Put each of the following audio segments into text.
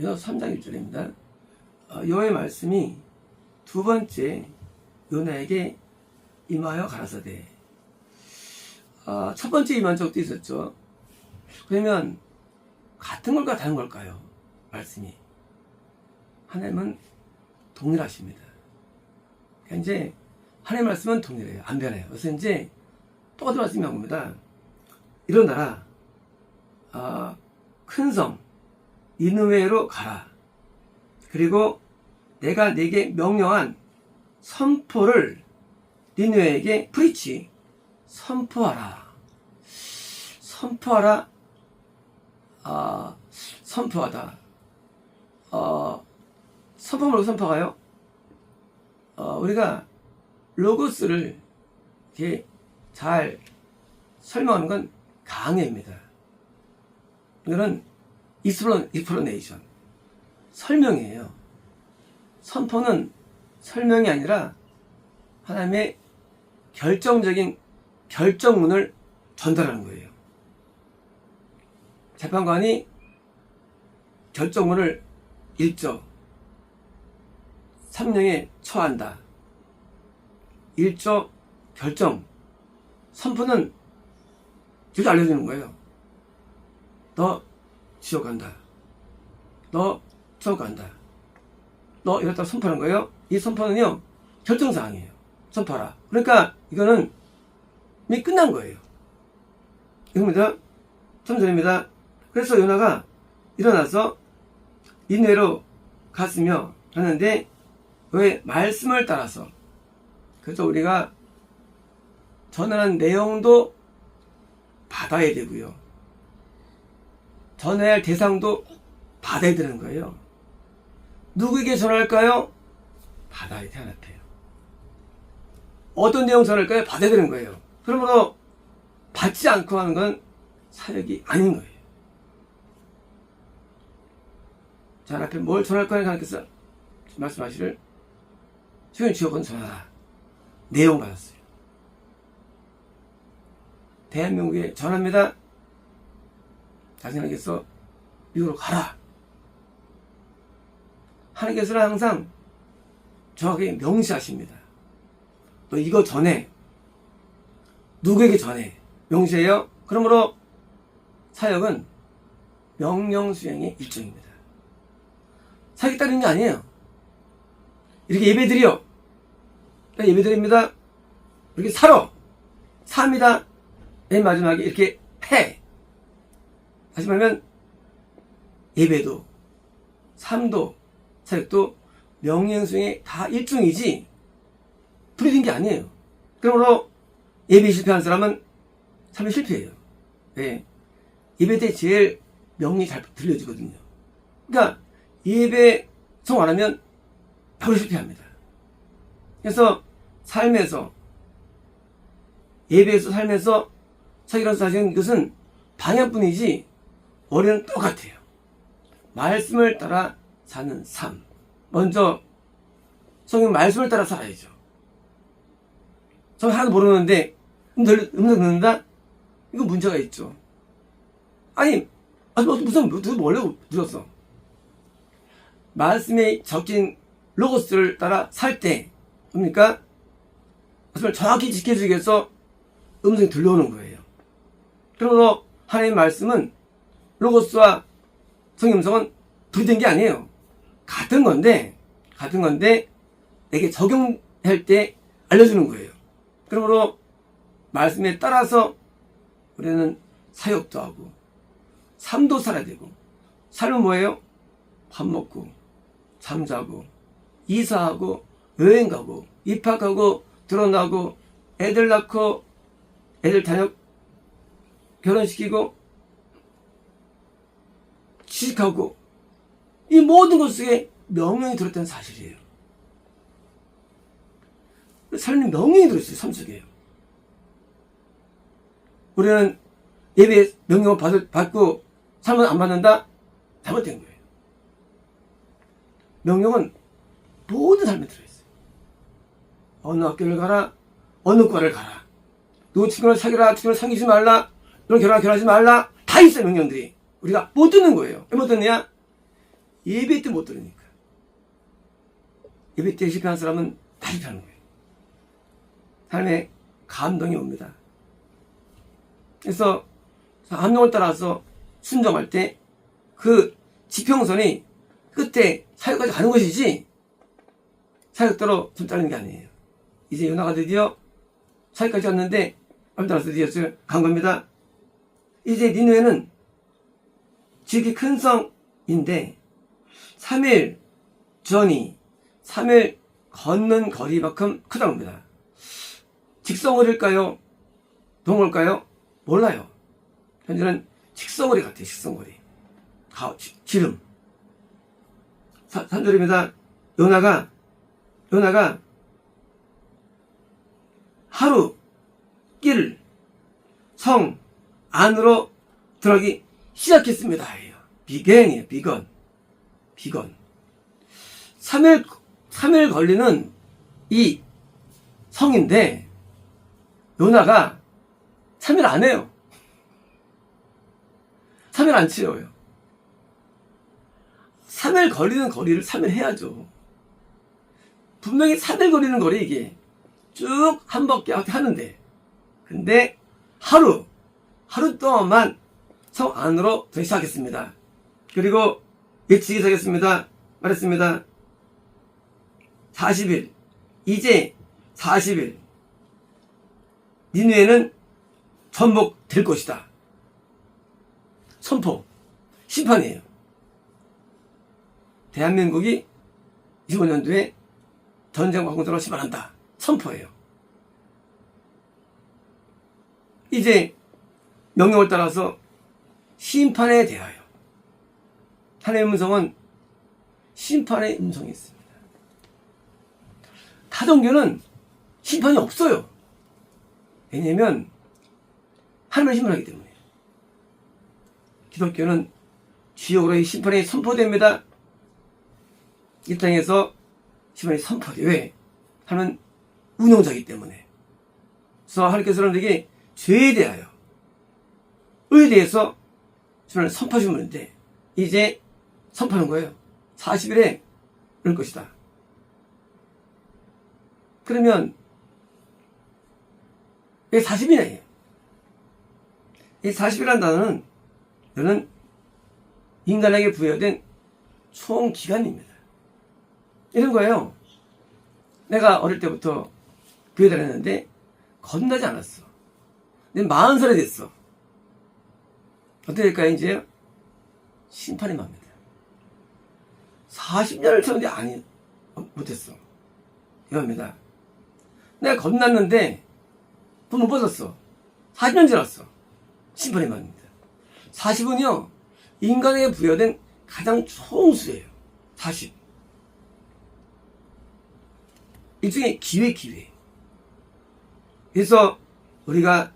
요나 3장 1절입니다. 여호와의 말씀이 두 번째 요나에게 임하여 가라사대. 첫 번째 임한 적도 있었죠. 그러면 같은 걸까 다른 걸까요? 말씀이. 하나님은 동일하십니다. 그러니까 이제 하나님의 말씀은 동일해요. 안 변해요. 그래서 이제 똑같은 말씀이 나옵니다. 일어나라. 큰 성 니느웨로 가라. 그리고 내가 네게 명령한 선포를 니느웨에게 프리치 선포하라. 선포하라. 선포하다. 선포를 선포가요? 우리가 로고스를 이렇게 잘 설명하는 건 강해입니다. 이거는 익스플레네이션. 설명이에요. 선포는 설명이 아니라 하나님의 결정적인 결정문을 전달하는 거예요. 재판관이 결정문을 1조 3년에 처한다. 1조 결정. 선포는 이렇게 알려주는 거예요. 너 지옥 간다. 너 지옥 간다. 너 이렇다고 선포하는 거예요. 이 선포는요, 결정사항이에요. 선포하라. 그러니까 이거는 이미 끝난 거예요. 이겁니다. 3절입니다. 그래서 요나가 일어나서 니느웨로 갔으며 하는데 왜 말씀을 따라서, 그래서 우리가 전하는 내용도 받아야 되고요. 전해야 할 대상도 받아야 되는 거예요. 누구에게 전할까요? 받아야 돼, 하나님께요. 어떤 내용 전할까요? 받아야 되는 거예요. 그러므로 받지 않고 하는 건 사역이 아닌 거예요. 자, 앞에 뭘 전할까요? 하나님께서 말씀하시를 지금 지옥은 전하라. 내용 받았어요. 대한민국에 전합니다. 자신에게서 미국으로 가라. 하나님께서는 항상 정확하게 명시하십니다. 너 이거 전해. 누구에게 전해. 명시해요. 그러므로 사역은 명령 수행의 일종입니다. 사역에 따르는 게 아니에요. 이렇게 예배드려. 예배드립니다. 이렇게 살아. 삽니다. 맨 마지막에 이렇게 해. 다시 말하면 예배도 삶도 사역도 명령 수행의 다 일종이지 불이된 게 아니에요. 그러므로 예배 실패한 사람은 삶이 실패해요. 네. 예배 때 제일 명령이 잘 들려지거든요. 그러니까 예배 성 안 하면 바로 실패합니다. 그래서 삶에서 예배에서 삶에서 사역이라는 사실은 이것은 방향뿐이지 원리는 똑같아요. 말씀을 따라 사는 삶. 먼저 성경 말씀을 따라 살아야죠. 성경 하나도 모르는데 음성 듣는다? 이거 문제가 있죠. 아니 무슨 원래 들었어. 말씀에 적힌 로고스를 따라 살 때 뭡니까? 말씀을 정확히 지켜주기 위해서 음성이 들려오는 거예요. 그러므로 하나님의 말씀은 로고스와 성경 음성은 분리된 게 아니에요. 같은 건데 내게 적용할 때 알려주는 거예요. 그러므로 말씀에 따라서 우리는 사역도 하고 삶도 살아야 되고, 삶은 뭐예요? 밥 먹고 잠자고 이사하고 여행 가고 입학하고 결혼하고 애들 낳고 애들 자녀 결혼시키고 취직하고, 이 모든 것 속에 명령이 들었다는 사실이에요. 삶에 명령이 들었어요. 삶 속에요. 우리는 예배 명령을 받고 삶은 안 받는다? 잘못된 거예요. 명령은 모든 삶에 들어있어요. 어느 학교를 가라, 어느 과를 가라, 누구 친구를 사귀라, 친구를 사귀지 말라, 너는 결혼하지 말라, 다 있어요. 명령들이. 우리가 못 듣는 거예요. 왜 못 듣느냐? 예배 때 못 들으니까. 예배 때 실패한 사람은 다 실패하는 거예요. 하나님의 감동이 옵니다. 그래서 감동을 따라서 순종할 때 그 지평선이 끝에 사역까지 가는 것이지 사역대로 손 자르는 게 아니에요. 이제 요나가 드디어 사역까지 왔는데 얼마 따라서 드디어 간 겁니다. 이제 니느웨는 지극히 큰 성인데 3일 걷는 거리만큼 크다고 합니다. 직선거리일까요? 동거리일까요? 몰라요. 현재는 직선거리 같아요. 직선거리. 지름. 3절입니다. 요나가 하루 길을 성 안으로 들어가기 시작했습니다. 비갱이에요. 비건. 3일 걸리는 이 성인데 요나가 3일 안 해요. 3일 안 치워요. 3일 걸리는 거리를 3일 해야죠. 분명히 3일 걸리는 거리 이게 쭉 한 바퀴 하는데 근데 하루 동안만 성 안으로 들어가기 시작했습니다. 그리고 외치기 시작했습니다. 말했습니다. 40일 이제 40일 니느웨는 전복될 것이다. 선포 심판이에요. 대한민국이 25년도에 전쟁과 공동으로 심판한다. 선포예요. 이제 명령을 따라서 심판에 대하여 하나님의 음성은 심판의 음성이 있습니다. 타종교는 심판이 없어요. 왜냐하면 하나님을 심판하기 때문에. 기독교는 지옥으로의 심판이 선포됩니다. 이 땅에서 심판이 선포돼. 왜? 하나님은 운영자이기 때문에. 그래서 하나님께서 사람들에게 죄에 대하여 의에 대해서 심판을 선포하시면 되는데 이제 선포하는 거예요. 40일에 이럴 것이다. 그러면 왜 40일이냐? 이 40일이라는 단어는 이거는 인간에게 부여된 총 기간입니다. 이런 거예요. 내가 어릴 때부터 교회 다녔는데 거듭나지 않았어. 근데 40살이 됐어. 어떻게 될까요? 이제 심판이 맙니다. 40년을 채웠는데 못했어. 이겁니다. 내가 거듭났는데 돈 못 받았어. 40년 지났어. 심판이 맙니다. 40은요 인간에게 부여된 가장 총수예요. 40. 일종의 기회. 그래서 우리가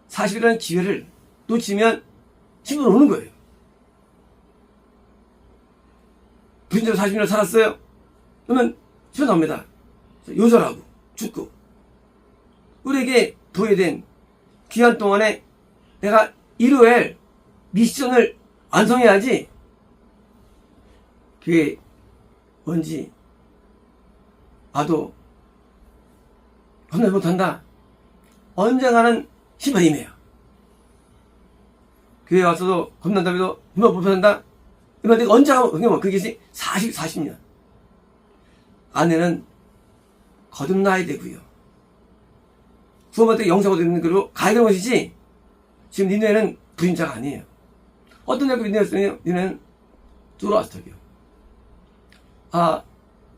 40이라는 기회를 놓치면 심판 오는 거예요. 불신자로 40년을 살았어요. 그러면 심판 나옵니다. 요절하고 죽고. 우리에게 부여된 기간 동안에 내가 이루어야 미션을 완성해야지 그게 뭔지 봐도 겁나 못한다. 언젠가는 심판이 임해요. 교회 와서도 겁난다고 해도 겁나 못한다. 이건 내가 언제 하면 그게 40년. 아내는 거듭나야 되고요. 부모한테 영생 얻는 걸로 가야 되는 것이지 지금 니네는 불인자가 아니에요. 어떤 대학교 니네였어요? 니네는 조로아스터교.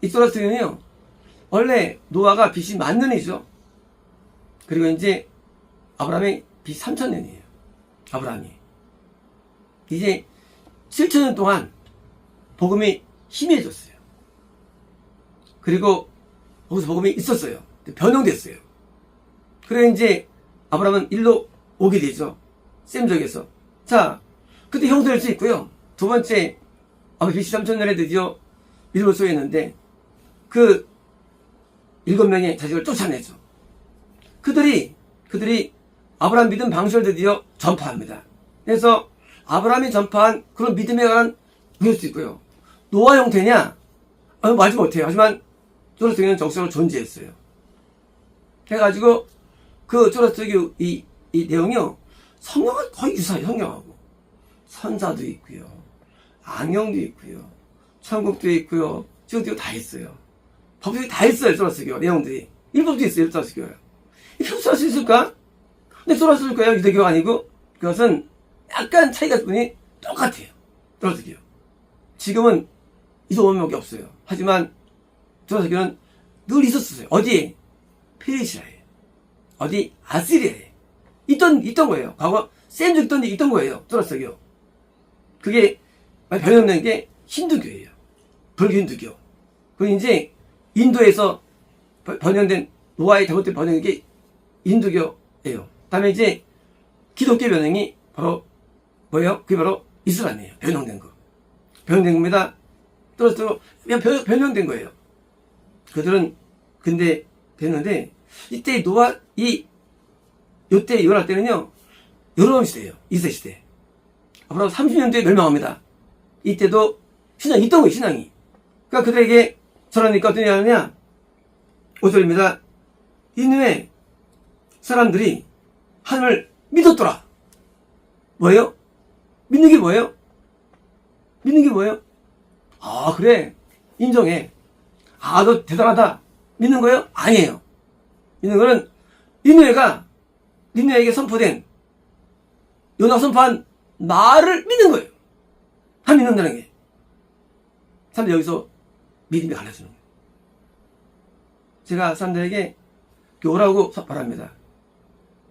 이 조로아스터교는요 원래 노아가 BC 10,000년이죠. 그리고 이제 아브라함의 BC 3,000년이에요. 아브라함이. 이제 7,000년 동안 복음이 희미해졌어요. 그리고 거기서 복음이 있었어요. 변형됐어요. 그래 이제 아브라함은 일로 오게 되죠. 셈적에서. 자, 그때 형도될 수 있고요. 두 번째, BC 3,000년에 드디어 믿음을 소유했는데 그 7명의 자식을 쫓아내죠. 그들이 아브라함 믿음 방식을 드디어 전파합니다. 그래서 아브라함이 전파한 그런 믿음에 관한 배울 수 있고요. 노아 형태냐? 말지 못해요. 하지만 조라스틱은 정식으로 존재했어요. 해가지고 그 조라스틱 이 내용이요. 성경은 거의 유사해요. 성경하고. 선사도 있고요. 안경도 있고요. 천국도 있고요. 지옥도 다 있어요. 법들이 다 있어요. 조라스틱이요. 내용들이. 일법도 있어요. 조라스틱이요. 이게 흡수할 수 있을까? 근데 조라스틱일 거예요. 유대교가 아니고. 그것은 약간 차이가 뿐이 똑같아요. 조라스틱이요. 지금은 이소원밖에 없어요. 하지만 조라스틱은 늘 있었어요. 어디? 페르시아에. 어디? 아시리아에. 있던 거예요. 과거 쌤 죽던 데 있던 거예요. 조라스틱이요. 그게 변형된 게 힌두교예요. 불교 힌두교. 그리고 이제 인도에서 번영된 노아의 잘못된 번영인 게 인두교예요. 다음에 이제 기독교 변형이 바로 뭐예요? 그게 바로 이슬람이에요. 변형된 거. 변형된 겁니다. 떨어져 그냥 변형된 거예요. 그들은 근데 됐는데 이때 노아 요때 요날 때는요 여러분 시대예요. 2세 시대. 앞으로 30년 뒤에 멸망합니다. 이때도 신앙이 있던 거예요. 신앙이. 그러니까 그들에게 전하니까 어떤 얘기 하느냐 5절입니다. 이누에 사람들이 하나님을 믿었더라. 뭐예요? 믿는 게 뭐예요? 믿는 게 뭐예요? 아 그래 인정해. 아 너 대단하다. 믿는 거예요? 아니에요. 믿는 거는 니느웨에게 선포된 요나가 선포한 말을 믿는 거예요. 다 믿는다는 게. 사람들 여기서 믿음이 갈라지는 거예요. 제가 사람들에게 오라고 바랍니다.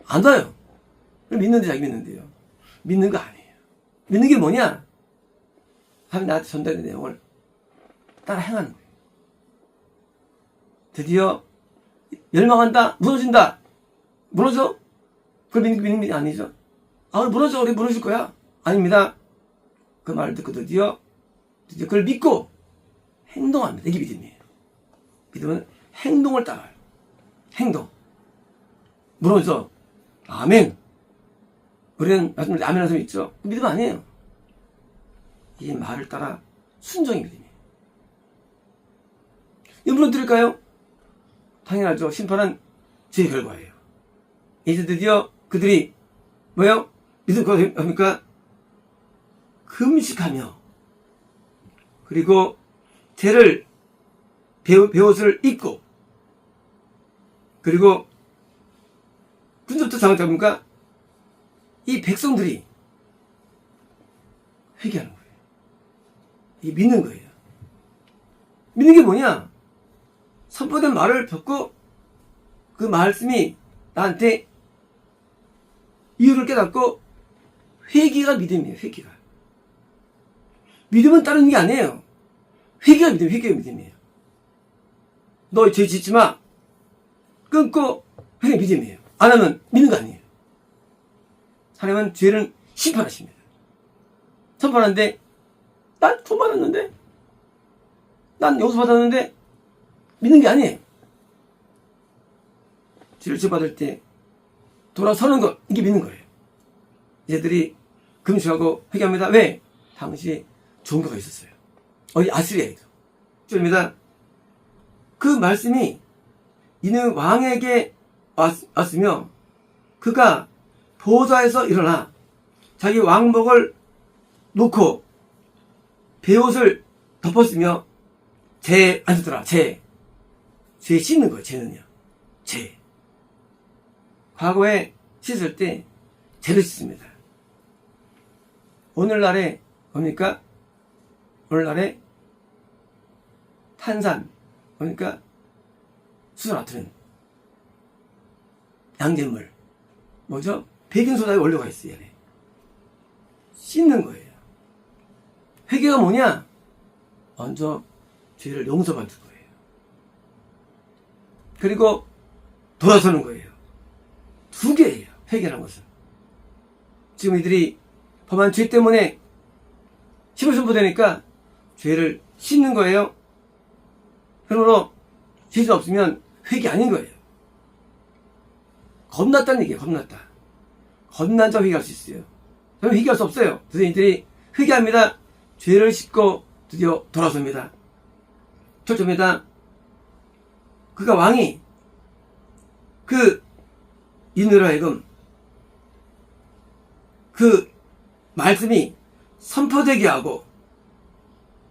안 와요. 믿는데 자기 믿는데요. 믿는 거 아니에요. 믿는 게 뭐냐? 하나님 나한테 전달된 내용을 따라 행하는 거예요. 드디어 멸망한다, 무너진다. 무너져? 그걸 믿는 게 아니죠. 아, 무너져, 우리 무너질 거야. 아닙니다. 그 말을 듣고 드디어 그걸 믿고 행동합니다. 이게 믿음이에요. 믿음은 행동을 따라요. 행동. 무너져. 아멘. 우리는 말씀드린 아멘 하는 사람이 있죠. 믿음 아니에요. 이 말을 따라 순종이 믿음이에요. 이거 무너뜨릴까요? 당연하죠. 심판은 죄의 결과예요. 이제 드디어 그들이 뭐예요? 믿음 그거 합니까? 금식하며 그리고 죄를 베옷을 입고 그리고 군주부터 장악합니까? 이 백성들이 회개하는 거예요. 이게 믿는 거예요. 믿는 게 뭐냐? 선포된 말을 듣고 그 말씀이 나한테 이유를 깨닫고 회개가 믿음이에요. 회개가. 믿음은 따르는 게 아니에요. 회개가 믿음이에요. 회개가 믿음이에요. 너 죄 짓지 마. 끊고 회개 믿음이에요. 안 하면 믿는 거 아니에요. 하나님은 죄를 심판하십니다. 심판하는데 난 돈 받았는데 난 용서 받았는데 믿는 게 아니에요. 죄를 죄받을 때 돌아서는 것 이게 믿는 거예요. 얘들이 금식하고 회개합니다. 왜? 당시에 종교가 있었어요. 어디 아시리아에도. 입니다. 그 말씀이 이는 왕에게 왔으며 그가 보좌에서 일어나 자기 왕복을 놓고 베옷을 덮었으며 죄에 앉았더라. 죄 씻는 거예요. 죄는요. 죄. 과거에 씻을 때 죄를 씻습니다. 오늘날에 뭡니까? 오늘날에 탄산 뭡니까? 수소 나트륨 양잿물 뭐죠? 백인소다의 원료가 있어요. 얘네. 씻는 거예요. 회개가 뭐냐? 먼저 죄를 용서받을 거예요. 그리고 돌아서는 거예요. 두 개예요. 회개라는 것은. 지금 이들이 범한 죄 때문에 힘을 선포되니까 죄를 씻는 거예요. 그러므로 죄가 없으면 회개 아닌 거예요. 겁났다는 얘기예요. 겁났다. 겁난 자 회개할 수 있어요. 저는 회개할 수 없어요. 그래서 이들이 회개합니다. 죄를 씻고 드디어 돌아섭니다. 철저입니다. 그가 왕이 인으로 하여금 그 말씀이 선포되게 하고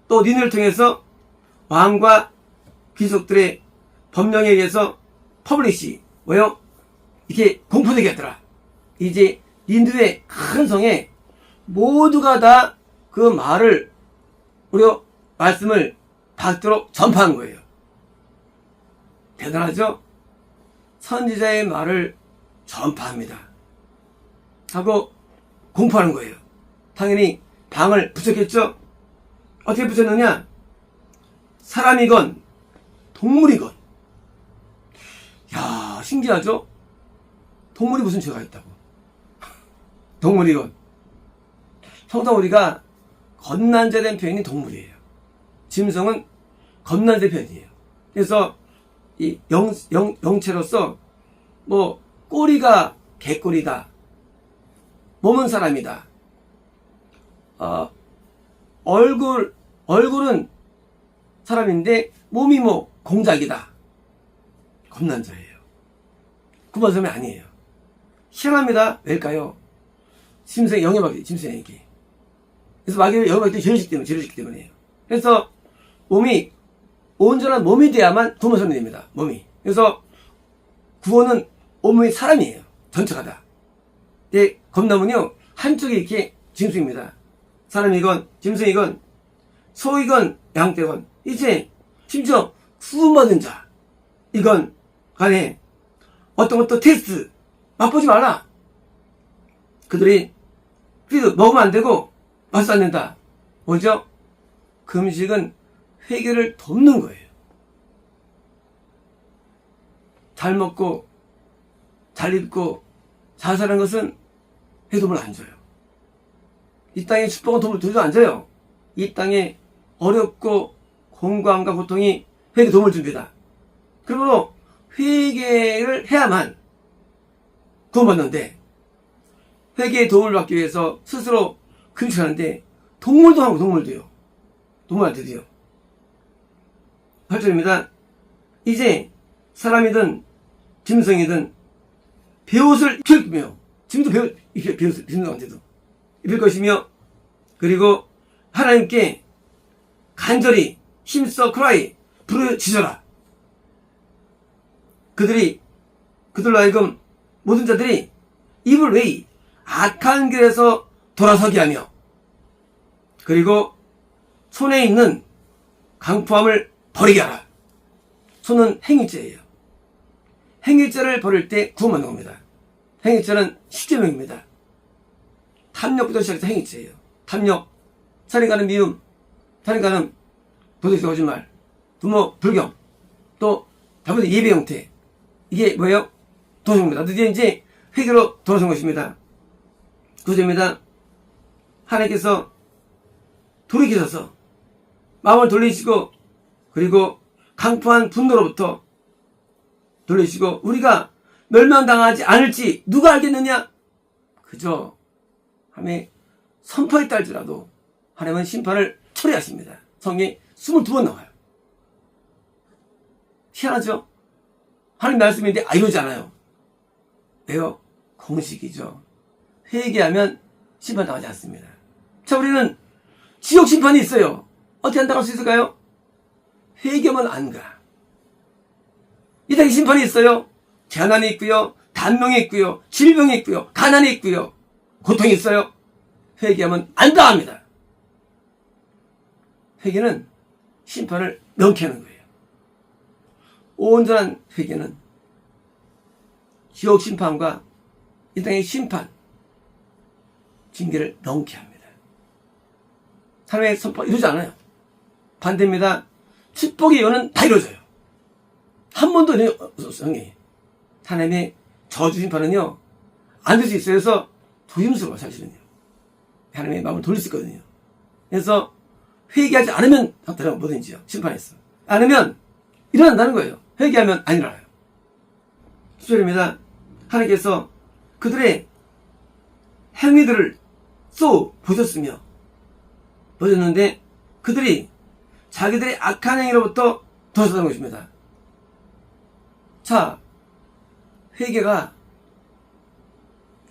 또 니느를 통해서 왕과 귀족들의 법령에 의해서 퍼블리시 이렇게 공포되게 했더라. 이제 니느의 큰 성에 모두가 다 그 말을 무려 말씀을 받도록 전파한 거예요. 대단하죠? 선지자의 말을 전파합니다. 하고 공포하는 거예요. 당연히 방을 붙였겠죠? 어떻게 붙였느냐? 사람이건 동물이건. 야, 신기하죠? 동물이 무슨 죄가 있다고. 동물이건. 통상 우리가 겁난자된 표현이 동물이에요. 짐승은 겁난자 표현이에요. 그래서 이 영체로서 꼬리가 개꼬리다. 몸은 사람이다. 얼굴은 사람인데 몸이 공작이다. 겁난자예요. 구번섬이 아니에요. 희한합니다. 왜일까요? 짐승의 영역이 짐승에게. 그래서 마귀의 영역이 죄를 짓기 때문이에요. 그래서 몸이 온전한 몸이 돼야만 구번섬이 됩니다. 몸이. 그래서 구원은 온몸이 사람이에요. 전체가 다. 예, 겁나면요 한쪽이 이렇게 짐승입니다. 사람이건 짐승이건 소이건 양떼건 이제 심지어 구원받은 자 이건 간에 어떤 것도 테스트 맛보지 마라. 그들이 먹으면 안 되고 맛도 안 된다. 뭐죠? 금식은 회개를 돕는 거예요. 잘 먹고 잘 입고 잘 사는 것은 회도움을 안 줘요. 이 땅에 축복은 도움을 안 줘요. 이 땅에 어렵고 공고함과 고통이 회개 도움을 줍니다. 그러므로 회개를 해야만 구원받는데 회개의 도움을 받기 위해서 스스로 금식하는데 동물도 하고 동물도요. 동물한테도요. 8절입니다. 이제 사람이든 짐승이든 베옷을 입힐 거며 짐도 베옷을 짐승한테도 입힐 것이며 그리고 하나님께 간절히 힘써 크라이 부르짖어라. 그들로 하여금 모든 자들이 입을 외이 악한 길에서 돌아서게 하며 그리고 손에 있는 강포함을 버리게 하라. 손은 행위죄예요. 행위죄를 버릴 때 구원받는 겁니다. 행위죄는 10계명입니다. 탐욕부터 시작해서 행위죄예요. 탐욕, 살인가는 미움, 살인가는 도덕적 거짓말, 부모 불경, 또 잘못된 예배 형태. 이게 뭐예요? 도덕입니다. 드디어 이제 회개로 돌아선 것입니다. 9절입니다. 하나님께서 돌이키셔서 마음을 돌리시고 그리고 강포한 분노로부터 돌리시고 우리가 멸망당하지 않을지 누가 알겠느냐? 그저 하나님의 선포했다 할지라도 하나님은 심판을 처리하십니다. 성경에 22번 나와요. 희한하죠? 하나님 말씀인데 이러지 않아요. 왜요? 공식이죠. 회개하면 심판당하지 않습니다. 자, 우리는 지옥 심판이 있어요. 어떻게 안 당할 수 있을까요? 회개하면 안 가. 이 땅에 심판이 있어요. 재난이 있고요. 단명이 있고요. 질병이 있고요. 가난이 있고요. 고통이 있어요. 회개하면 안 당합니다. 회개는 심판을 명쾌하는 거예요. 온전한 회개는 지옥 심판과 이 땅의 심판, 징계를 명쾌합니다. 하나님의 선포 이루지 않아요. 반대입니다. 축복의 예언은 다 이루어져요. 한 번도 성경에 하나님의 저주 심판은요 안 될 수 있어요. 그래서 조심스러워 사실은요. 하나님의 마음을 돌릴 수 있거든요. 그래서 회개하지 않으면 하더라도 뭐든지요 심판했어. 않으면 일어난다는 거예요. 회개하면 안 일어나요. 10절입니다. 하나님께서 그들의 행위들을 보셨으며 보셨는데 그들이 자기들의 악한 행위로부터 돌아서는 것입니다. 자, 회개가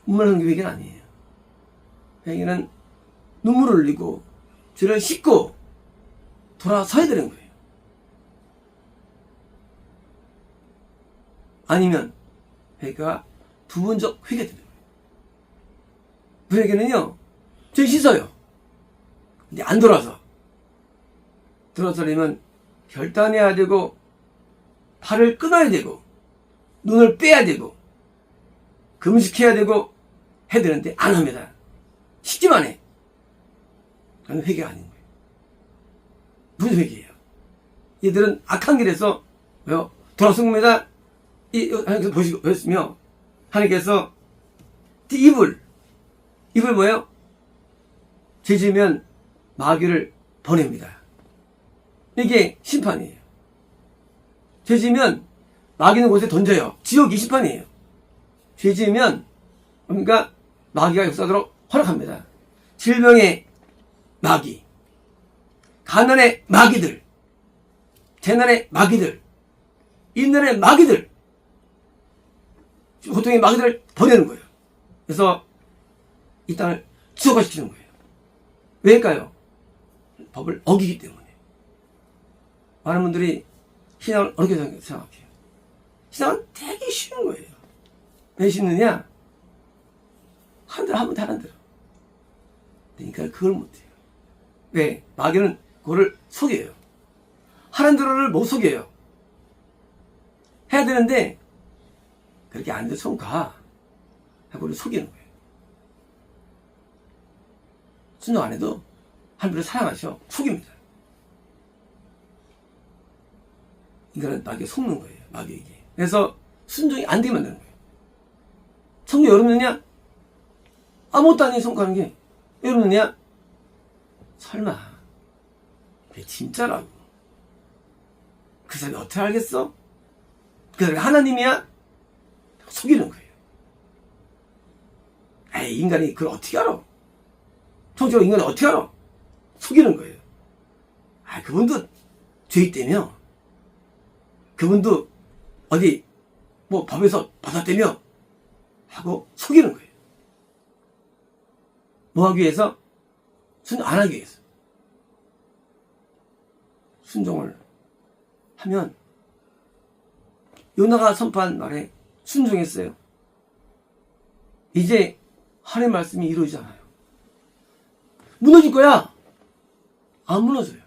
눈물 흘리는 회개는 아니에요. 회개는 눈물을 흘리고 죄를 씻고 돌아서야 되는 거예요. 아니면 회개가 부분적 회개되는 거예요. 그 회개는요, 죄 씻어요. 근데 안 돌아서. 돌아서려면 결단해야 되고, 팔을 끊어야 되고, 눈을 빼야 되고, 금식해야 되고, 해야 되는데 안 합니다. 씻기만 해. 그건 회개가 아닌 거예요. 무슨 회개예요? 얘들은 악한 길에서 돌아선 겁니다. 하나님께서 보시며 하나님께서 이불 뭐예요? 죄 지으면 마귀를 보냅니다. 이게 심판이에요. 죄 지으면 마귀 있는 곳에 던져요. 지옥이 심판이에요. 죄 지으면 그러니까 마귀가 역사하도록 허락합니다. 질병의 마귀, 가난의 마귀들, 재난의 마귀들, 인간의 마귀들, 고통의 마귀들을 보내는 거예요. 그래서 이 땅을 지옥화시키는 거예요. 왜일까요? 법을 어기기 때문에. 많은 분들이 신앙을 어렵게 생각해요. 신앙은 되게 쉬운 거예요. 왜 쉽느냐? 하는 대로 하면 하는 대로. 그러니까 그걸 못해요. 왜? 마귀는 그거를 속여요. 하는 대로를 못 속여요. 해야 되는데 그렇게 안 돼서 손 가. 하고 속이는 거예요. 순종 안 해도 하나님을 사랑하셔. 속입니다. 인간은 마귀에 속는 거예요. 마귀에게. 그래서 순종이 안 되게 만드는 거예요. 성경 어렵느냐? 아무것도 아닌 성공하는 게 어렵느냐? 설마 그게 진짜라고. 그 사람이 어떻게 알겠어? 그 사람이 하나님이야? 속이는 거예요. 에이, 인간이 그걸 어떻게 알아? 통째로 인간이 어떻게 알아? 속이는 거예요. 아, 그분도 죄 있다며? 그분도 어디 뭐 법에서 받았다며? 하고 속이는 거예요. 뭐 하기 위해서? 순종 안 하기 위해서. 순종을 하면 요나가 선포한 말에 순종했어요. 이제 하나님의 말씀이 이루어지잖아요. 무너질 거야. 안 무너져요.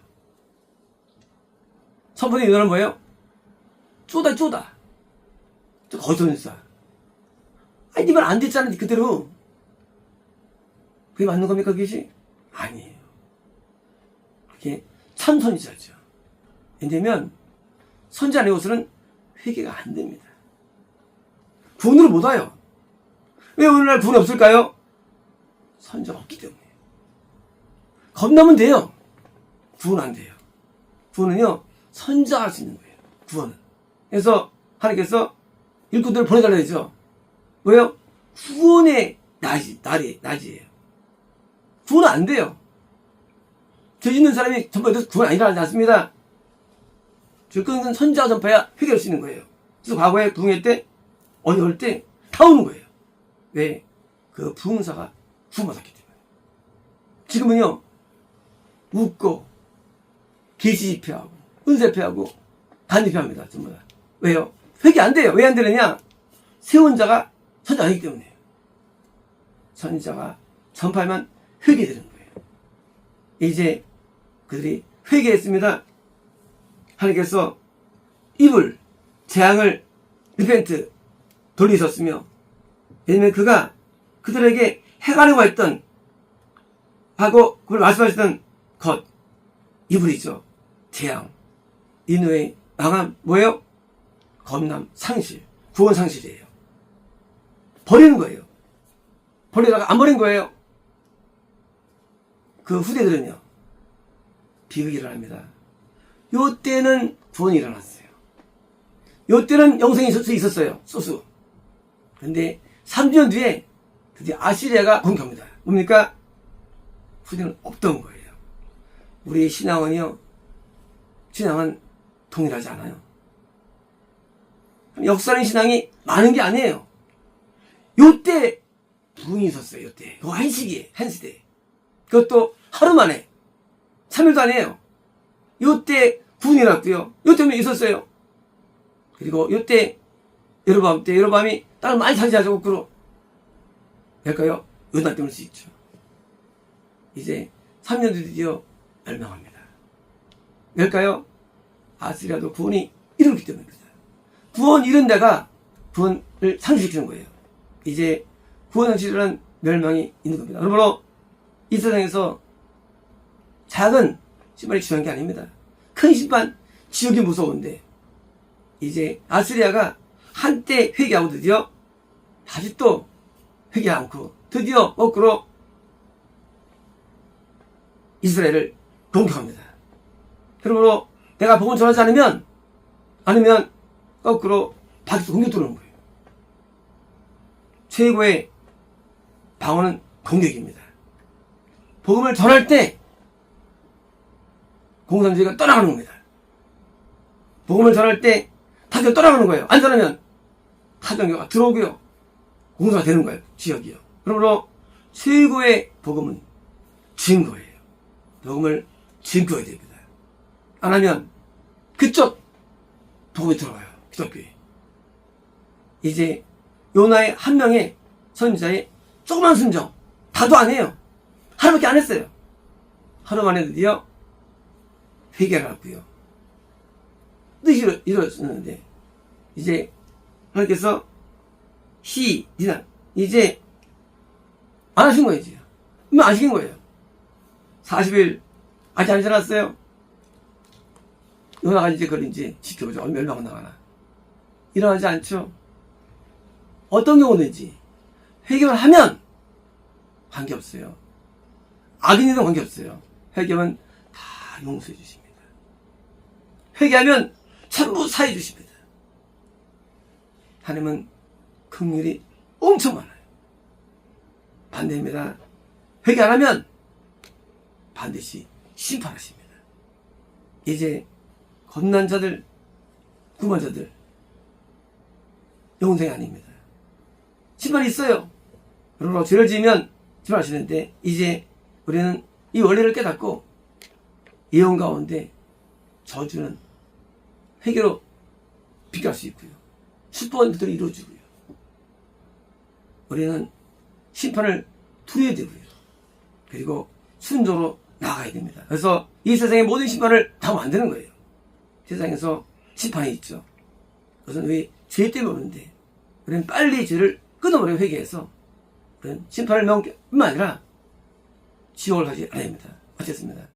선포된 요나는 뭐예요? 쪼다. 거짓말. 아니, 네 말 안 됐잖아, 그대로. 그게 맞는 겁니까, 그것이? 아니에요. 그게 참 선지자죠. 왜냐면, 선지자 내 옷은 회개가 안 됩니다. 구원으로 못 와요. 왜 오늘날 구원이 없을까요? 선지자가 없기 때문에. 겁나면 돼요. 구원 안 돼요. 구원은요, 선지자가 할 수 있는 거예요. 구원은. 그래서 하나님께서 일꾼들을 보내달라 했죠. 왜요? 구원의 낮이에요. 구원은 안 돼요. 죄 짓는 사람이 전파해도 구원 안 일어나지 않습니다. 그건 선지자가 전파해야 해결할 수 있는 거예요. 그래서 과거에 부흥회 때, 어려울 때 다 오는 거예요. 왜? 그 부흥사가 구원받았기 때문에. 지금은요, 웃고, 계시 집회하고, 은사 집회하고, 간 집회합니다. 전부 다. 왜요? 회개 안 돼요. 왜 안 되느냐? 세운 자가 선지자가 아니기 때문에요. 선지자가 전파하면 회개되는 거예요. 이제 그들이 회개했습니다. 하나님께서 이불, 재앙을 리펜트 돌리셨으며, 왜냐면 그가 그들에게 해가려고 했던 하고 그걸 말씀하셨던 것, 이불이죠. 재앙, 인후의 망함, 뭐예요? 겁남, 상실, 구원 상실이에요. 버리는 거예요. 버리다가 안 버린 거예요. 그 후대들은요, 비극이 일어납니다. 요 때는 구원이 일어났어요. 요 때는 영생이 있었어요. 소수. 근데 3년 뒤에 드디어 아시리아가 공격합니다. 뭡니까? 후대는 없던 거예요. 우리의 신앙은요, 신앙은 동일하지 않아요. 역사는 신앙이 많은 게 아니에요. 요때 부흥이 있었어요. 요때 그 한 시기에 한 시대에 그것도 하루 만에 3일도 아니에요. 요때 부흥이 났고요. 요 때문에 있었어요. 그리고 요때 여로보암 때 여로보암이 땅을 많이 차지하죠. 거꾸로 될까요? 요단 때문일 수 있죠. 이제 3년 드디어 멸망합니다. 왜일까요? 아스리아도 구원이 이르기 때문입니다. 구원 이른 데가 구원을 상실시키는 거예요. 이제 구원 상실이라는 멸망이 있는 겁니다. 그러므로 이 세상에서 작은 심판이 중요한 게 아닙니다. 큰 심판, 지옥이 무서운데 이제 아스리아가 한때 회개하고 드디어 다시 또 회개 않고 드디어 거꾸로 이스라엘을 공격합니다. 그러므로 내가 복음 전하지 않으면 거꾸로 밖에서 공격 들어오는 거예요. 최고의 방어는 공격입니다. 복음을 전할 때 공산주의가 떠나가는 겁니다. 복음을 전할 때 타격 떠나가는 거예요. 안 전하면 타격이 들어오고요. 공사가 되는 거예요. 지역이요. 그러므로 최고의 복음은 증거예요. 복음을 증거해야 됩니다. 안 하면 그쪽 복음이 들어가요. 기독교에. 이제 요나의 한 명의 선지자의 조그만 순종 다도 안 해요. 하루밖에 안 했어요. 하루 만에 드디어 회개를 하고요. 뜻이 이루어졌는데 이제 하나님께서 니나 이제 안 하신 거예요. 이제 안 시킨 거예요. 40일 아직 안 지났어요. 요나가 이제 그걸 이제 지켜보죠. 멸망은 나가나. 일어나지 않죠. 어떤 경우든지 회개를 하면 관계없어요. 악인이든 관계없어요. 회개하면 다 용서해 주십니다. 회개하면 전부 사해 주십니다. 하나님은 긍휼이 엄청 많아요. 반대입니다. 회개 안 하면 반드시 심판하십니다. 이제 겁난 자들, 구만 자들 영생이 아닙니다. 심판이 있어요. 그러므로 죄를 지으면 심판하시는데 이제 우리는 이 원리를 깨닫고 예언 가운데 저주는 회개로 비교할 수 있고요. 수도원 그대로 이루어지고요. 우리는 심판을 두려야 되고요. 그리고 순종으로 나아가야 됩니다. 그래서 이 세상의 모든 심판을 당하면 안 되는 거예요. 세상에서 심판이 있죠. 그것은 왜 죄 때문에 오는데 우리는 빨리 죄를 끊어버려 회개해서 우리는 심판을 명뿐만 아니라 지옥을 가지 않아야 합니다. 어쨌습니다.